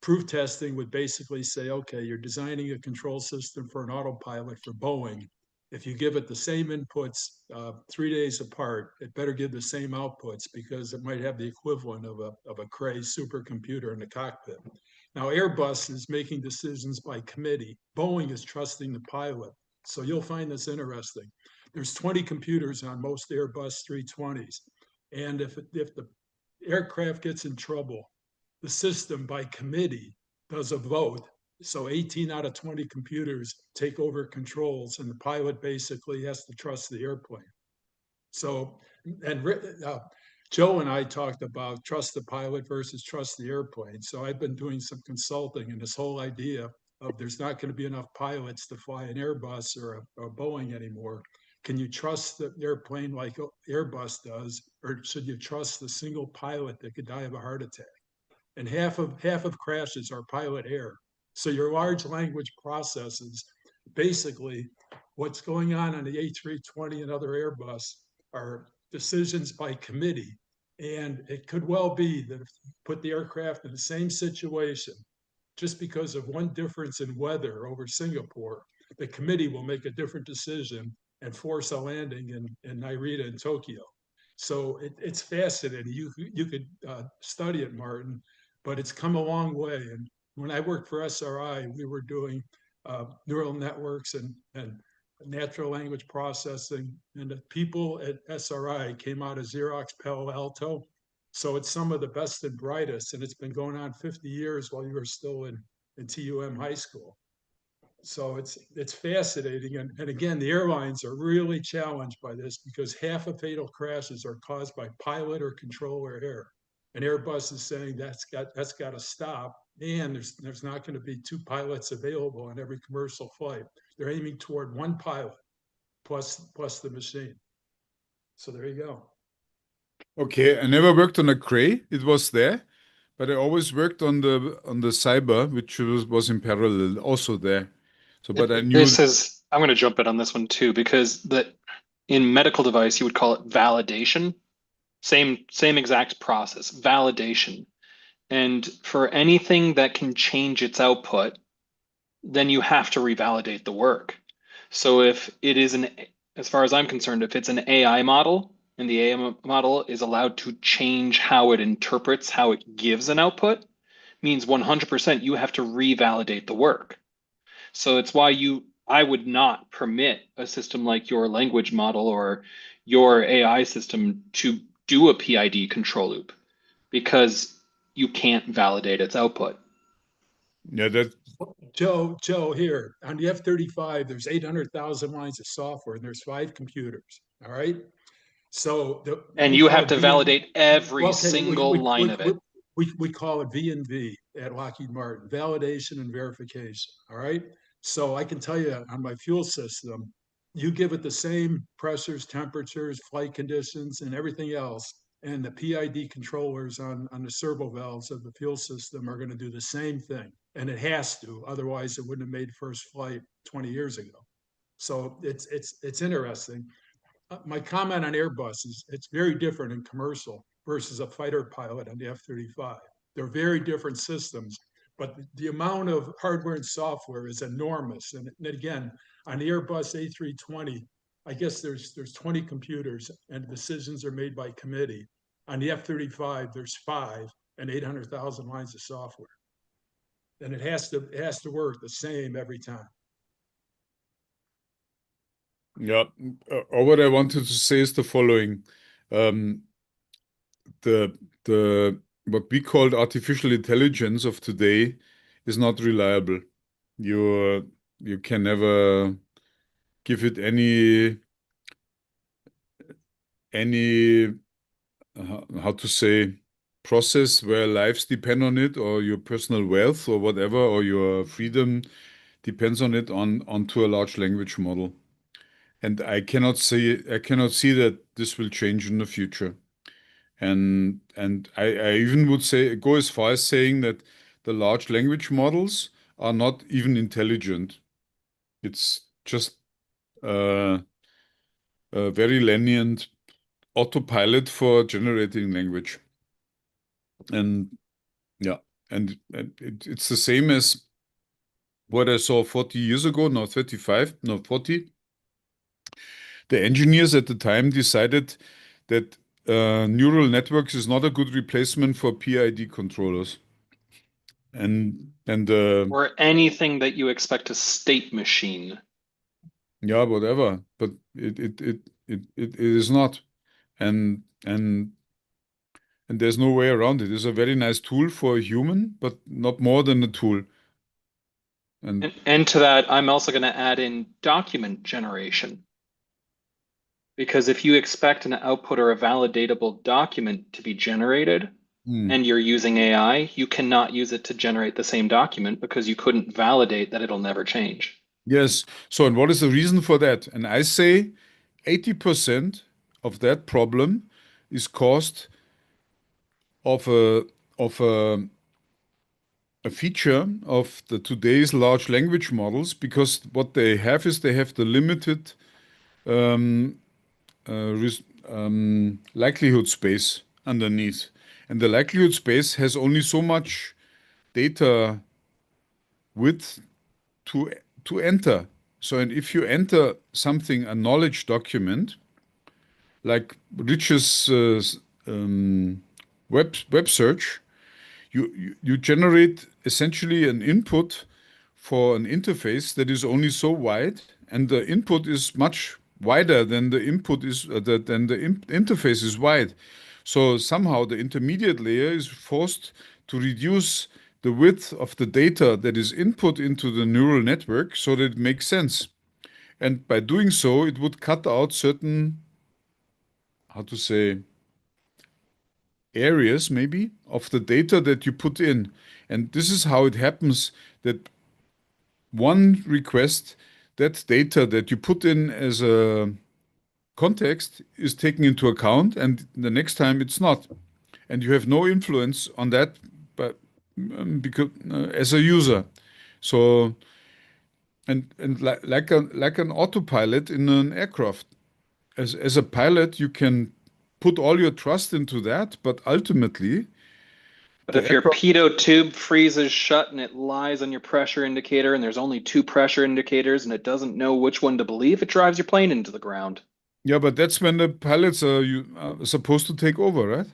E: proof testing would basically say, okay, you're designing a control system for an autopilot for Boeing. If you give it the same inputs 3 days apart, it better give the same outputs because it might have the equivalent of a Cray supercomputer in the cockpit. Now, Airbus is making decisions by committee. Boeing is trusting the pilot. So you'll find this interesting. There's 20 computers on most Airbus 320s. And if the aircraft gets in trouble, the system by committee does a vote. So 18 out of 20 computers take over controls, and the pilot basically has to trust the airplane. So, and Joe and I talked about trust the pilot versus trust the airplane. So I've been doing some consulting, and this whole idea of there's not going to be enough pilots to fly an Airbus or a Boeing anymore. Can you trust the airplane like Airbus does, or should you trust the single pilot that could die of a heart attack? And half of crashes are pilot error. So your large language processes, basically, what's going on the A320 and other Airbus are decisions by committee. And it could well be that if you put the aircraft in the same situation, just because of one difference in weather over Singapore, the committee will make a different decision and force a landing in Narita in Tokyo. So it's fascinating. You could study it, Martin, but it's come a long way. And when I worked for SRI, we were doing neural networks and natural language processing. And the people at SRI came out of Xerox Palo Alto. So it's some of the best and brightest. And it's been going on 50 years while you were still in TUM high school. So it's fascinating. And again, the airlines are really challenged by this because half of fatal crashes are caused by pilot or controller error. And Airbus is saying that's got to stop. And there's not going to be two pilots available on every commercial flight. They're aiming toward one pilot plus the machine. So there you go.
A: Okay, I never worked on a Cray. It was there, but I always worked on the Cyber, which was in parallel, also there. So, but I knew
C: I'm going to jump in on this one too, because in medical device you would call it validation. Same exact process, validation. And for anything that can change its output, then you have to revalidate the work. So if it is as far as I'm concerned, if it's an AI model and the AI model is allowed to change how it interprets, how it gives an output, means 100% you have to revalidate the work. So it's why I would not permit a system like your language model or your AI system to do a PID control loop because you can't validate its output.
A: Yeah, that
E: Joe, here on the F-35, there's 800,000 lines of software and there's 5 computers. All right. So
C: you have to validate every single line of it.
E: We call it V&V at Lockheed Martin, validation and verification. All right. So I can tell you on my fuel system, you give it the same pressures, temperatures, flight conditions, and everything else. And the PID controllers on the servo valves of the fuel system are going to do the same thing. And it has to, otherwise it wouldn't have made first flight 20 years ago. So it's interesting. My comment on Airbus is it's very different in commercial versus a fighter pilot on the F-35. They're very different systems, but the amount of hardware and software is enormous. And again, on the Airbus A320, I guess there's 20 computers and decisions are made by committee. On the F-35, there's 5 and 800,000 lines of software. And it has to work the same every time.
A: Yeah, or what I wanted to say is the following. The what we called artificial intelligence of today is not reliable. You can never give it any how to say process where lives depend on it, or your personal wealth or whatever, or your freedom depends on it onto a large language model. And I cannot see that this will change in the future. And I even would say go as far as saying that the large language models are not even intelligent. It's just a very lenient autopilot for generating language. And yeah, and it's the same as what I saw 40 years ago, no 35, no 40. The engineers at the time decided that neural networks is not a good replacement for PID controllers.
C: Or anything that you expect a state machine.
A: Yeah, whatever. But it is not. And there's no way around it. It's a very nice tool for a human, but not more than a tool.
C: And to that, I'm also going to add in document generation. Because if you expect an output or a validatable document to be generated, and you're using AI, you cannot use it to generate the same document because you couldn't validate that it'll never change.
A: Yes. So, and what is the reason for that? And I say 80% of that problem is caused of a feature of the today's large language models, because what they have is they have the limited likelihood space underneath. And the likelihood space has only so much data width to enter. So, and if you enter something, a knowledge document, like Rich's web search, you generate essentially an input for an interface that is only so wide, and the input is much wider than the input is than the interface is wide. So somehow the intermediate layer is forced to reduce the width of the data that is input into the neural network so that it makes sense. And by doing so, it would cut out certain, how to say, areas maybe of the data that you put in. And this is how it happens that one request, that data that you put in as a context is taken into account, and the next time it's not. And you have no influence on that, but because as a user. So, and like an autopilot in an aircraft, as a pilot, you can put all your trust into that, but ultimately,
C: but if your pitot tube freezes shut and it lies on your pressure indicator and there's only 2 pressure indicators and it doesn't know which one to believe, it drives your plane into the ground.
A: Yeah, but that's when the pilots are supposed to take over, right?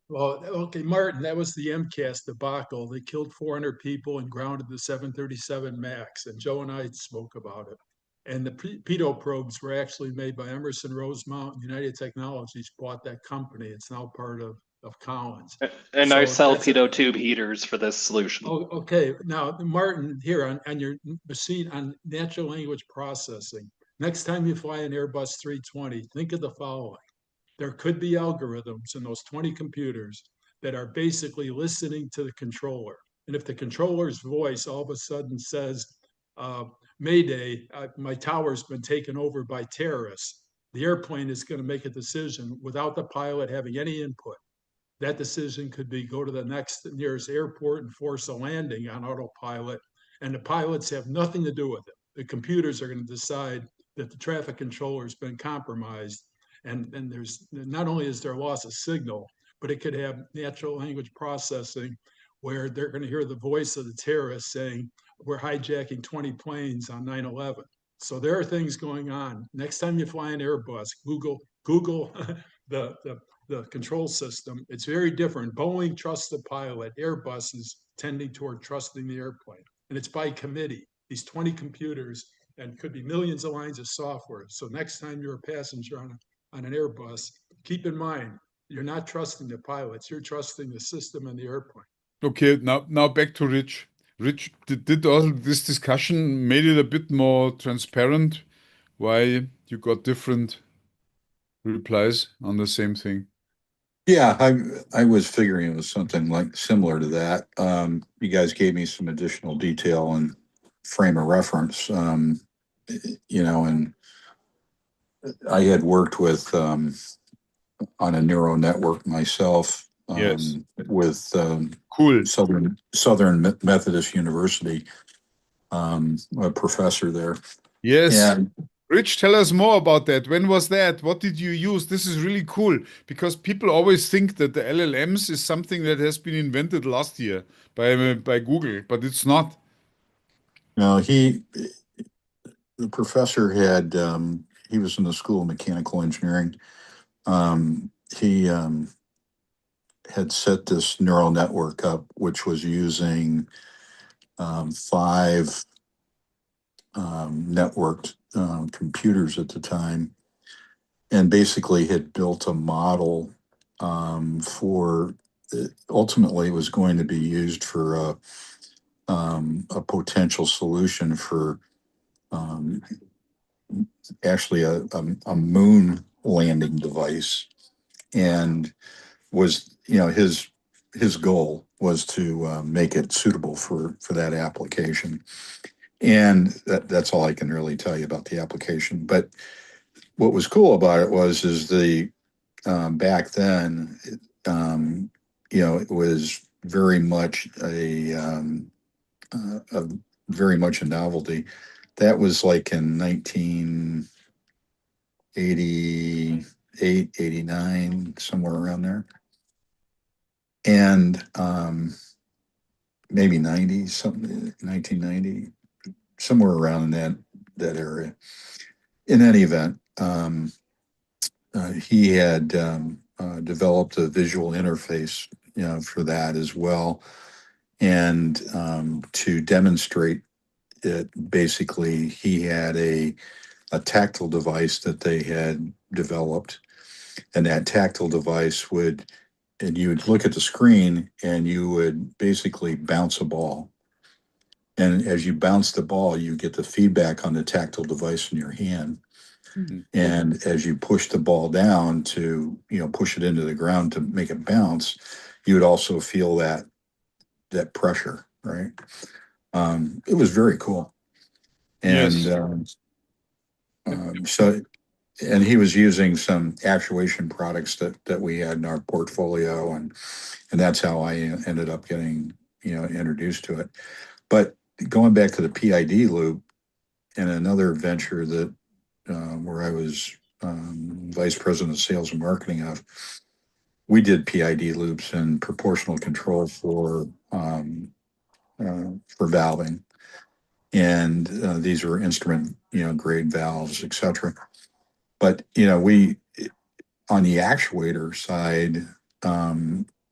E: Well, okay, Martin, that was the MCAS debacle. They killed 400 people and grounded the 737 MAX, and Joe and I spoke about it. And the pitot probes were actually made by Emerson Rosemount. United Technologies bought that company. It's now part of Collins.
C: And so I sell pitot tube heaters for this solution.
E: Oh, okay. Now, Martin, here on your machine on natural language processing, next time you fly an Airbus 320, think of the following. There could be algorithms in those 20 computers that are basically listening to the controller. And if the controller's voice all of a sudden says, Mayday, my tower's been taken over by terrorists. The airplane is going to make a decision without the pilot having any input. That decision could be go to the next nearest airport and force a landing on autopilot, and the pilots have nothing to do with it. The computers are going to decide that the traffic controller has been compromised, and there's not only is there loss of signal, but it could have natural language processing where they're going to hear the voice of the terrorist saying, we're hijacking 20 planes on 9/11. So there are things going on. Next time you fly an Airbus, Google the control system. It's very different. Boeing trusts the pilot. Airbus is tending toward trusting the airplane. And it's by committee. These 20 computers and could be millions of lines of software. So next time you're a passenger on an Airbus, keep in mind, you're not trusting the pilots. You're trusting the system and the airplane.
A: Okay, now back to Rich. Rich, did all this discussion made it a bit more transparent why you got different replies on the same thing?
D: Yeah, I was figuring it was something like similar to that. You guys gave me some additional detail and frame of reference. And I had worked with on a neural network myself.
A: Yes.
D: With
A: Cool.
D: Southern Methodist University, a professor there.
A: Yes.
D: And
A: Rich, tell us more about that. When was that? What did you use? This is really cool because people always think that the LLMs is something that has been invented last year by Google, but it's not.
D: no, the professor had he was in the School of Mechanical Engineering. He had set this neural network up, which was using 5 networked computers at the time, and basically had built a model for ultimately it was going to be used for a potential solution for actually a moon landing device, and was his goal was to make it suitable for that application. And that's all I can really tell you about the application. But what was cool about it is the back then, it was very much a very much a novelty. That was like in 1988, 89, somewhere around there. And maybe 90, something, 1990, somewhere around in that area. In any event, he had developed a visual interface, for that as well. And to demonstrate it, basically, he had a tactile device that they had developed, and that tactile device and you would look at the screen and you would basically bounce a ball. And as you bounce the ball, you get the feedback on the tactile device in your hand.
A: Mm-hmm.
D: And as you push the ball down to, push it into the ground to make it bounce, you would also feel that pressure, right? It was very cool. And
A: Yes.
D: and he was using some actuation products that we had in our portfolio, and that's how I ended up getting, introduced to it. But going back to the PID loop and another venture that where I was vice president of sales and marketing of, we did PID loops and proportional control for valving, and these were instrument grade valves, etc. But we on the actuator side,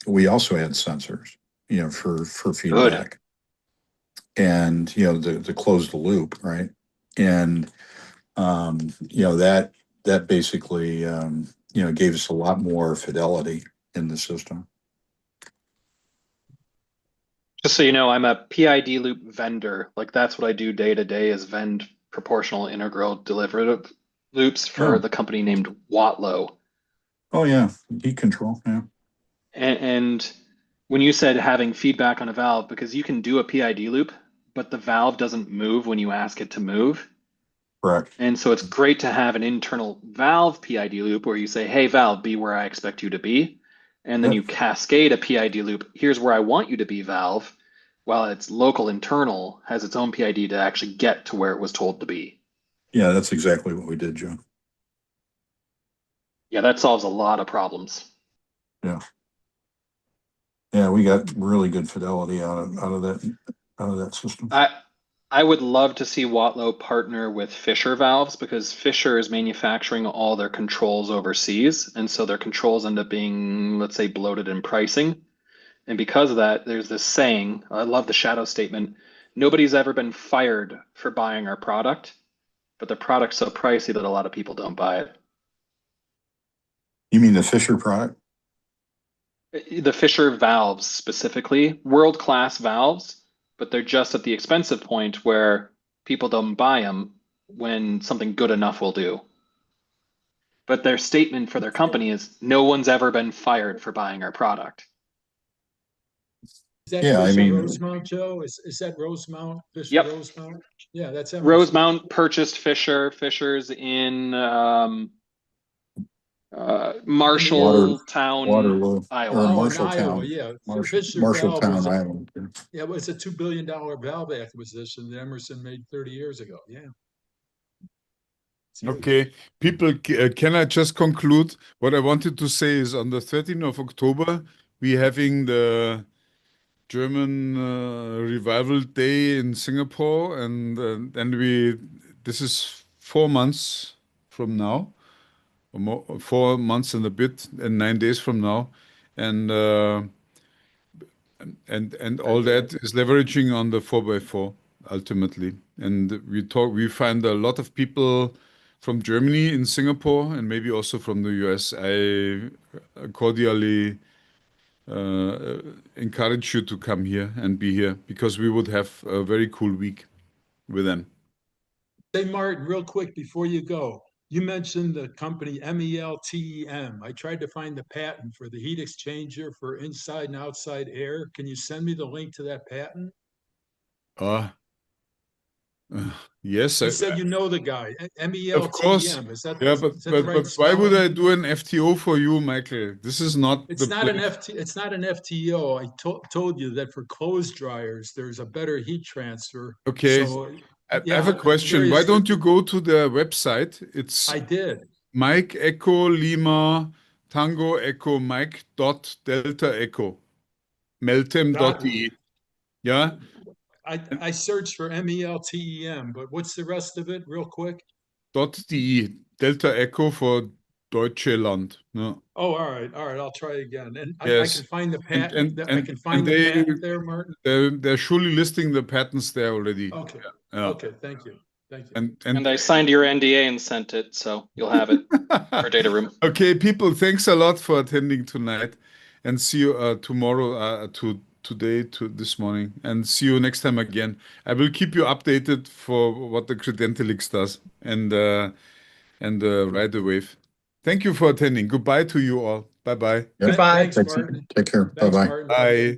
D: we also had sensors, for feedback. Good. And to close the loop, right? And that basically gave us a lot more fidelity in the system.
C: Just so you know, I'm a PID loop vendor. Like that's what I do day to day is vend proportional integral derivative loops for the company named Watlow.
D: Oh yeah, heat control. Yeah.
C: And when you said having feedback on a valve, because you can do a PID loop, but the valve doesn't move when you ask it to move.
D: Correct.
C: And so it's great to have an internal valve PID loop where you say, hey, valve, be where I expect you to be. And then
D: Yep.
C: you cascade a PID loop. Here's where I want you to be, valve, while its local internal has its own PID to actually get to where it was told to be.
D: Yeah, that's exactly what we did, Joe.
C: Yeah, that solves a lot of problems.
D: Yeah, we got really good fidelity out of that system.
C: I would love to see Watlow partner with Fisher Valves, because Fisher is manufacturing all their controls overseas. And so their controls end up being, let's say, bloated in pricing. And because of that, there's this saying, I love the shadow statement, nobody's ever been fired for buying our product, but the product's so pricey that a lot of people don't buy it.
D: You mean the Fisher product?
C: The Fisher valves specifically, world-class valves, but they're just at the expensive point where people don't buy them when something good enough will do. But their statement for their company is, no one's ever been fired for buying our product.
E: Is that
D: Yeah, I
E: Fisher
D: mean-
E: Rosemount, Joe? Is that Rosemount? Fisher
C: Yep.
E: Rosemount? Yeah, that's Emerson.
C: Rosemount purchased Fisher. Fisher's in Marshalltown,
D: Waterloo,
C: Iowa.
D: or
E: Oh, in
D: Marshalltown.
E: Iowa, yeah. Fisher
D: Marshalltown,
E: Valve was
D: Iowa.
E: Yeah, well, it's a $2 billion valve acquisition that Emerson made 30 years ago. Yeah. It's huge.
A: Okay, people, can I just conclude? What I wanted to say is on the 13th of October, we're having the German Revival Day in Singapore, and this is 4 months from now, or more, 4 months and a bit, and 9 days from now, and all that is leveraging on the 4x4 ultimately. And we find a lot of people from Germany in Singapore, and maybe also from the US. I cordially encourage you to come here and be here, because we would have a very cool week with them.
E: Say, Martin, real quick before you go, you mentioned the company MELTEM. I tried to find the patent for the heat exchanger for inside and outside air. Can you send me the link to that patent?
A: Yes,
E: You said you know the guy, MELTEM.
A: of course.
E: Is that,
A: Yeah,
E: is
A: but,
E: that the right
A: why would I
E: spelling?
A: do an FTO for you, Michael? This is not
E: It's
A: the
E: not an
A: place.
E: It's not an FTO. I told you that for clothes dryers, there's a better heat transfer.
A: Okay,
E: So,
A: I
E: yeah,
A: have a question. Why
E: various
A: don't you go to the website? It's
E: I did.
A: Mike Echo Lima Tango Echo Mike dot Delta Echo meltem.de. Yeah,
E: I searched for MELTEM, but what's the rest of it, real quick?
A: .de Delta Echo for Deutschland. No.
E: Oh, all right, I'll try again. And I
A: Yes.
E: can find the
A: And-
E: patent.
A: and-
E: I
A: and-
E: can find
A: and
E: the
A: they-
E: patent there, Martin.
A: They're surely listing the patents there already.
E: Okay,
A: Yeah.
E: okay, thank you. Thank you.
C: And I signed your NDA and sent it, so you'll have it for data room.
A: Okay, people, thanks a lot for attending tonight, and see you tomorrow, today, this morning, and see you next time again. I will keep you updated for what the Credentilix does, and Ride the Wave. Thank you for attending. Goodbye to you all. Bye-bye.
D: Yep.
B: Goodbye.
E: Thanks, Martin.
D: Take care.
E: Thanks,
D: Bye-bye.
E: Martin.
A: Bye.